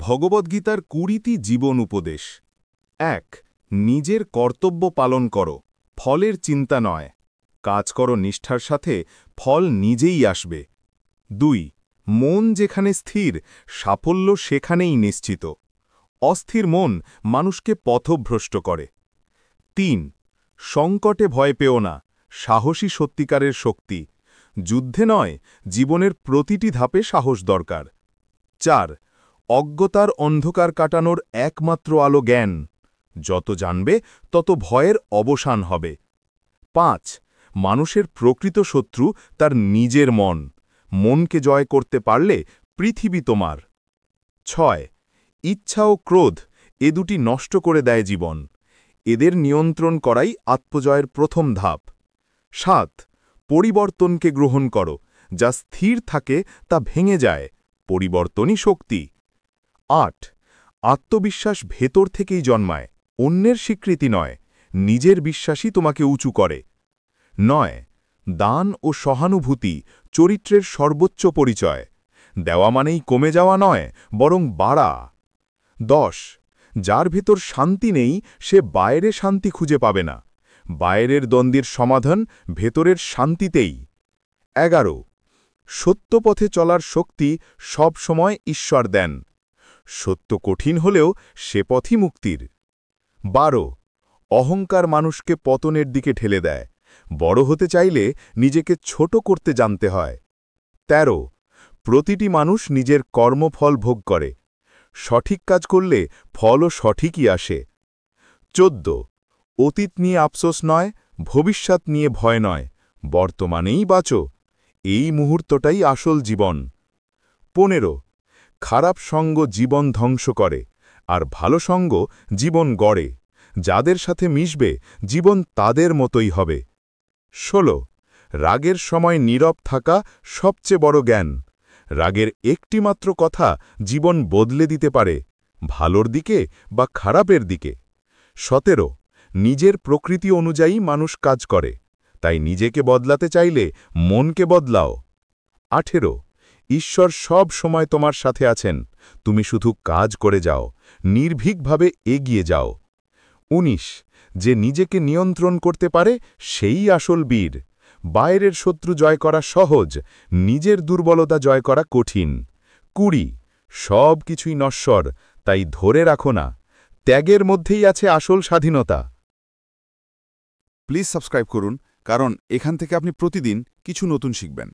ভগবদ্গীতার ২০টি জীবন উপদেশ। ১. নিজের কর্তব্য পালন করো, ফলের চিন্তা নয়। কাজ করো নিষ্ঠার সাথে, ফল নিজেই আসবে। ২. মন যেখানে স্থির, সাফল্য সেখানেই নিশ্চিত। অস্থির মন মানুষকে পথভ্রষ্ট করে। ৩. সংকটে ভয় পেও না, সাহসী সত্যিকারের শক্তি। যুদ্ধে নয়, জীবনের প্রতিটি ধাপে সাহস দরকার। ৪. অজ্ঞতার অন্ধকার কাটানোর একমাত্র আলো জ্ঞান। যত জানবে তত ভয়ের অবসান হবে। ৫. মানুষের প্রকৃত শত্রু তার নিজের মন। মনকে জয় করতে পারলে পৃথিবী তোমার। ৬. ইচ্ছা ও ক্রোধ এ দুটি নষ্ট করে দেয় জীবন। এদের নিয়ন্ত্রণ করাই আত্মজয়ের প্রথম ধাপ। ৭. পরিবর্তনকে গ্রহণ করো, যা স্থির থাকে তা ভেঙে যায়, পরিবর্তনই শক্তি। ৮. আত্মবিশ্বাস ভেতর থেকেই জন্মায়, অন্যের স্বীকৃতি নয়, নিজের বিশ্বাসই তোমাকে উঁচু করে। ৯. দান ও সহানুভূতি চরিত্রের সর্বোচ্চ পরিচয়। দেওয়া মানেই কমে যাওয়া নয়, বরং বাড়া। ১০. যার ভেতর শান্তি নেই সে বাইরে শান্তি খুঁজে পাবে না। বাইরের দ্বন্দ্বের সমাধান ভেতরের শান্তিতেই। ১১. সত্য পথে চলার শক্তি সব সময় ঈশ্বর দেন। সত্য কঠিন হলেও সে পথই মুক্তির। ১২. অহংকার মানুষকে পতনের দিকে ঠেলে দেয়। বড় হতে চাইলে নিজেকে ছোট করতে জানতে হয়। ১৩. প্রতিটি মানুষ নিজের কর্মফল ভোগ করে। সঠিক কাজ করলে ফলও সঠিকই আসে। ১৪. অতীত নিয়ে আফসোস নয়, ভবিষ্যৎ নিয়ে ভয় নয়, বর্তমানেই বাঁচো। এই মুহূর্তটাই আসল জীবন। ১৫. খারাপ সঙ্গ জীবন ধ্বংস করে, আর ভালো সঙ্গ জীবন গড়ে। যাদের সাথে মিশবে জীবন তাদের মতোই হবে। ১৬. রাগের সময় নীরব থাকা সবচেয়ে বড় জ্ঞান। রাগের একটিমাত্র কথা জীবন বদলে দিতে পারে, ভালোর দিকে বা খারাপের দিকে। ১৭. নিজের প্রকৃতি অনুযায়ী মানুষ কাজ করে, তাই নিজেকে বদলাতে চাইলে মনকে বদলাও। ১৮. ঈশ্বর সব সময় তোমার সাথে আছেন, তুমি শুধু কাজ করে যাও, নির্ভীকভাবে এগিয়ে যাও। ১৯. যে নিজেকে নিয়ন্ত্রণ করতে পারে সেই আসল বীর। বাইরের শত্রু জয় করা সহজ, নিজের দুর্বলতা জয় করা কঠিন। ২০. সব কিছুই নশ্বর, তাই ধরে রাখো না। ত্যাগের মধ্যেই আছে আসল স্বাধীনতা। প্লিজ সাবস্ক্রাইব করুন, কারণ এখান থেকে আপনি প্রতিদিন কিছু নতুন শিখবেন।